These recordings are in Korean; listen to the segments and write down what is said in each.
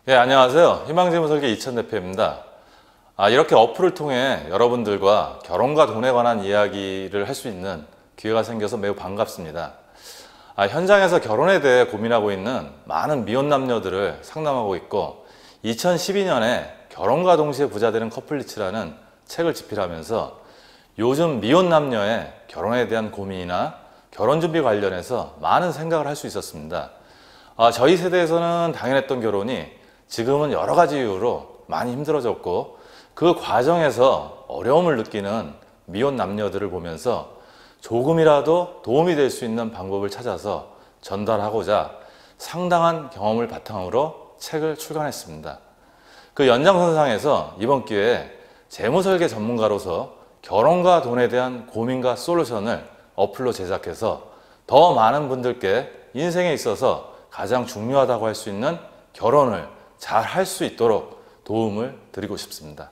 예, 안녕하세요. 희망재무설계 이천 대표입니다. 이렇게 어플을 통해 여러분들과 결혼과 돈에 관한 이야기를 할 수 있는 기회가 생겨서 매우 반갑습니다. 현장에서 결혼에 대해 고민하고 있는 많은 미혼 남녀들을 상담하고 있고 2012년에 결혼과 동시에 부자 되는 커플리츠라는 책을 집필하면서 요즘 미혼 남녀의 결혼에 대한 고민이나 결혼 준비 관련해서 많은 생각을 할 수 있었습니다. 저희 세대에서는 당연했던 결혼이 지금은 여러 가지 이유로 많이 힘들어졌고 그 과정에서 어려움을 느끼는 미혼 남녀들을 보면서 조금이라도 도움이 될 수 있는 방법을 찾아서 전달하고자 상당한 경험을 바탕으로 책을 출간했습니다. 그 연장선상에서 이번 기회에 재무설계 전문가로서 결혼과 돈에 대한 고민과 솔루션을 어플로 제작해서 더 많은 분들께 인생에 있어서 가장 중요하다고 할 수 있는 결혼을 잘 할 수 있도록 도움을 드리고 싶습니다.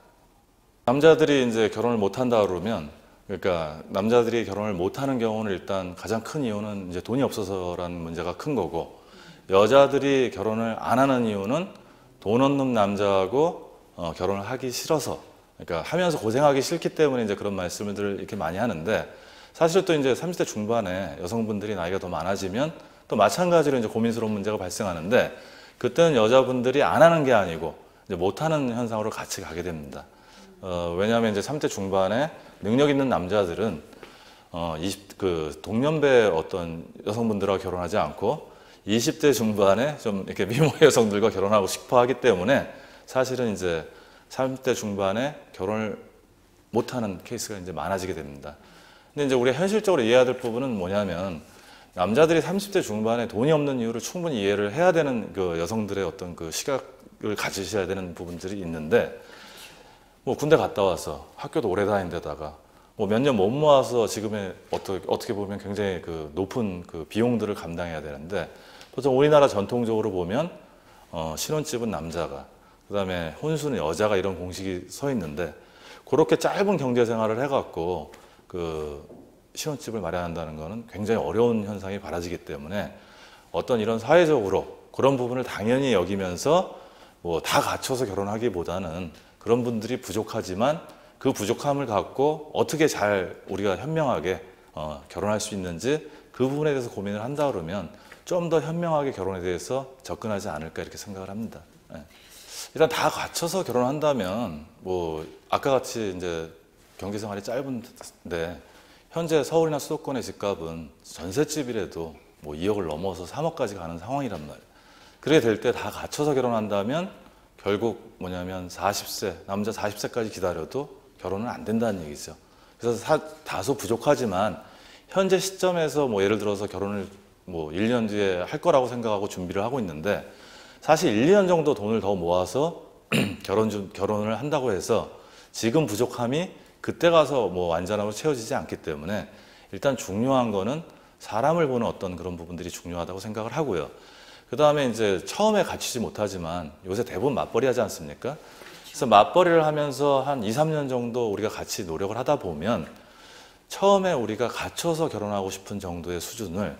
남자들이 이제 결혼을 못 한다 그러면, 그러니까 남자들이 결혼을 못 하는 경우는 일단 가장 큰 이유는 이제 돈이 없어서라는 문제가 큰 거고, 여자들이 결혼을 안 하는 이유는 돈 없는 남자하고 결혼을 하기 싫어서, 그러니까 하면서 고생하기 싫기 때문에 이제 그런 말씀을 이렇게 많이 하는데, 사실 또 이제 30대 중반에 여성분들이 나이가 더 많아지면 또 마찬가지로 이제 고민스러운 문제가 발생하는데, 그때는 여자분들이 안 하는 게 아니고 이제 못 하는 현상으로 같이 가게 됩니다. 왜냐하면 이제 30대 중반에 능력 있는 남자들은 동년배 어떤 여성분들하고 결혼하지 않고 20대 중반에 좀 이렇게 미모 여성들과 결혼하고 싶어 하기 때문에 사실은 이제 30대 중반에 결혼을 못하는 케이스가 이제 많아지게 됩니다. 근데 이제 우리가 현실적으로 이해해야 될 부분은 뭐냐면, 남자들이 30대 중반에 돈이 없는 이유를 충분히 이해를 해야 되는 그 여성들의 어떤 그 시각을 가지셔야 되는 부분들이 있는데, 뭐 군대 갔다 와서 학교도 오래 다닌 데다가 뭐 몇 년 못 모아서 지금의 어떻게 보면 굉장히 그 높은 그 비용들을 감당해야 되는데, 보통 우리나라 전통적으로 보면 신혼집은 남자가, 그다음에 혼수는 여자가 이런 공식이 서 있는데, 그렇게 짧은 경제 생활을 해갖고 그 신혼집을 마련한다는 것은 굉장히 어려운 현상이 벌어지기 때문에 어떤 이런 사회적으로 그런 부분을 당연히 여기면서 뭐 다 갖춰서 결혼하기보다는 그런 분들이 부족하지만 그 부족함을 갖고 어떻게 잘 우리가 현명하게 결혼할 수 있는지 그 부분에 대해서 고민을 한다 그러면 좀 더 현명하게 결혼에 대해서 접근하지 않을까 이렇게 생각을 합니다. 일단 다 갖춰서 결혼한다면 뭐 아까 같이 이제 경제 생활이 짧은데 현재 서울이나 수도권의 집값은 전셋집이라도 뭐 2억을 넘어서 3억까지 가는 상황이란 말이에요. 그래 될 때 다 갖춰서 결혼한다면 결국 뭐냐면 40세, 남자 40세까지 기다려도 결혼은 안 된다는 얘기죠. 그래서 다소 부족하지만 현재 시점에서 뭐 예를 들어서 결혼을 뭐 1년 뒤에 할 거라고 생각하고 준비를 하고 있는데, 사실 1, 2년 정도 돈을 더 모아서 결혼을 한다고 해서 지금 부족함이 그때 가서 뭐 완전함으로 채워지지 않기 때문에 일단 중요한 거는 사람을 보는 어떤 그런 부분들이 중요하다고 생각을 하고요. 그 다음에 이제 처음에 갖추지 못하지만 요새 대부분 맞벌이 하지 않습니까? 그래서 맞벌이를 하면서 한 2, 3년 정도 우리가 같이 노력을 하다 보면 처음에 우리가 갖춰서 결혼하고 싶은 정도의 수준을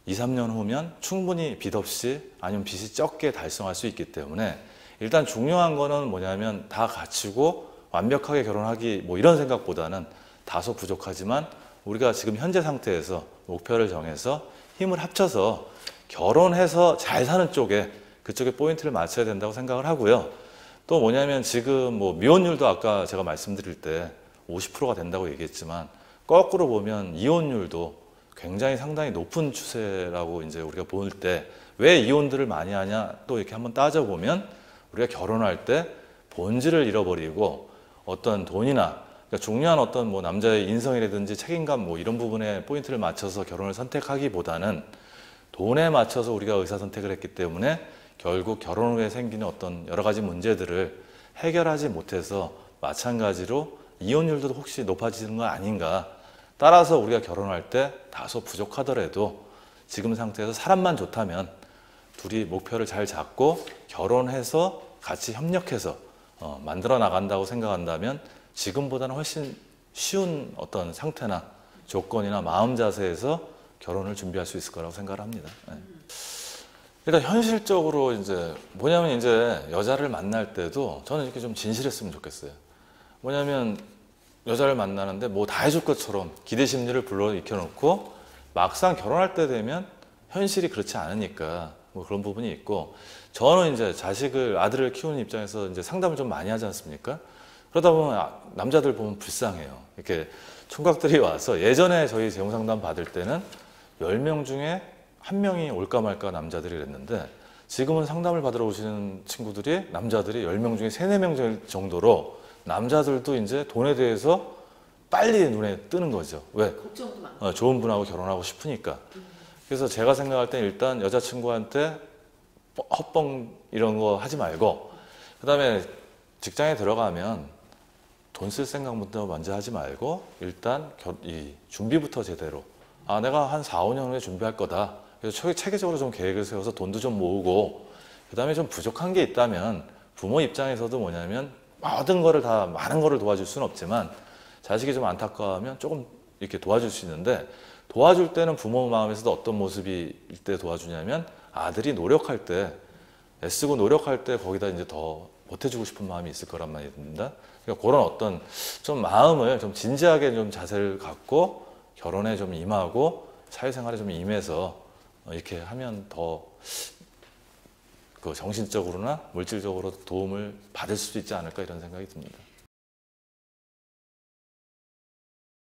2, 3년 후면 충분히 빚 없이 아니면 빚이 적게 달성할 수 있기 때문에 일단 중요한 거는 뭐냐면 다 갖추고 완벽하게 결혼하기 뭐 이런 생각보다는 다소 부족하지만 우리가 지금 현재 상태에서 목표를 정해서 힘을 합쳐서 결혼해서 잘 사는 쪽에 그쪽에 포인트를 맞춰야 된다고 생각을 하고요. 또 뭐냐면 지금 뭐 미혼율도 아까 제가 말씀드릴 때 50%가 된다고 얘기했지만 거꾸로 보면 이혼율도 굉장히 상당히 높은 추세라고 이제 우리가 볼 때 왜 이혼들을 많이 하냐 또 이렇게 한번 따져보면 우리가 결혼할 때 본질을 잃어버리고 어떤 돈이나 그러니까 중요한 어떤 뭐 남자의 인성이라든지 책임감 뭐 이런 부분에 포인트를 맞춰서 결혼을 선택하기보다는 돈에 맞춰서 우리가 의사선택을 했기 때문에 결국 결혼 후에 생기는 어떤 여러 가지 문제들을 해결하지 못해서 마찬가지로 이혼율도 혹시 높아지는 거 아닌가. 따라서 우리가 결혼할 때 다소 부족하더라도 지금 상태에서 사람만 좋다면 둘이 목표를 잘 잡고 결혼해서 같이 협력해서 만들어 나간다고 생각한다면 지금보다는 훨씬 쉬운 어떤 상태나 조건이나 마음 자세에서 결혼을 준비할 수 있을 거라고 생각을 합니다. 네. 일단 현실적으로 이제 뭐냐면 이제 여자를 만날 때도 저는 이렇게 좀 진실했으면 좋겠어요. 뭐냐면 여자를 만나는데 뭐 다 해줄 것처럼 기대 심리를 불러 익혀놓고 막상 결혼할 때 되면 현실이 그렇지 않으니까 뭐 그런 부분이 있고, 저는 이제 아들을 키우는 입장에서 이제 상담을 좀 많이 하지 않습니까? 그러다 보면 남자들 보면 불쌍해요. 이렇게 총각들이 와서, 예전에 저희 재혼상담 받을 때는 10명 중에 1명이 올까 말까 남자들이 그랬는데, 지금은 상담을 받으러 오시는 친구들이, 남자들이 10명 중에 3, 4명 정도로 남자들도 이제 돈에 대해서 빨리 눈에 뜨는 거죠. 왜? 걱정도 많고. 좋은 분하고 결혼하고 싶으니까. 그래서 제가 생각할 땐 일단 여자친구한테 헛뻥 이런 거 하지 말고, 그 다음에 직장에 들어가면 돈 쓸 생각부터 먼저 하지 말고 일단 이 준비부터 제대로, 내가 한 4, 5년 후에 준비할 거다. 그래서 체계적으로 좀 계획을 세워서 돈도 좀 모으고, 그 다음에 좀 부족한 게 있다면 부모 입장에서도 뭐냐면 많은 거를 도와줄 수는 없지만 자식이 좀 안타까워하면 조금 이렇게 도와줄 수 있는데, 도와줄 때는 부모 마음에서도 어떤 모습일 때 도와주냐면, 아들이 노력할 때, 애쓰고 노력할 때 거기다 이제 더 보태주고 싶은 마음이 있을 거란 말입니다. 그러니까 그런 어떤 좀 마음을 좀 진지하게 좀 자세를 갖고 결혼에 좀 임하고 사회생활에 좀 임해서 이렇게 하면 더 그 정신적으로나 물질적으로 도움을 받을 수 있지 않을까, 이런 생각이 듭니다.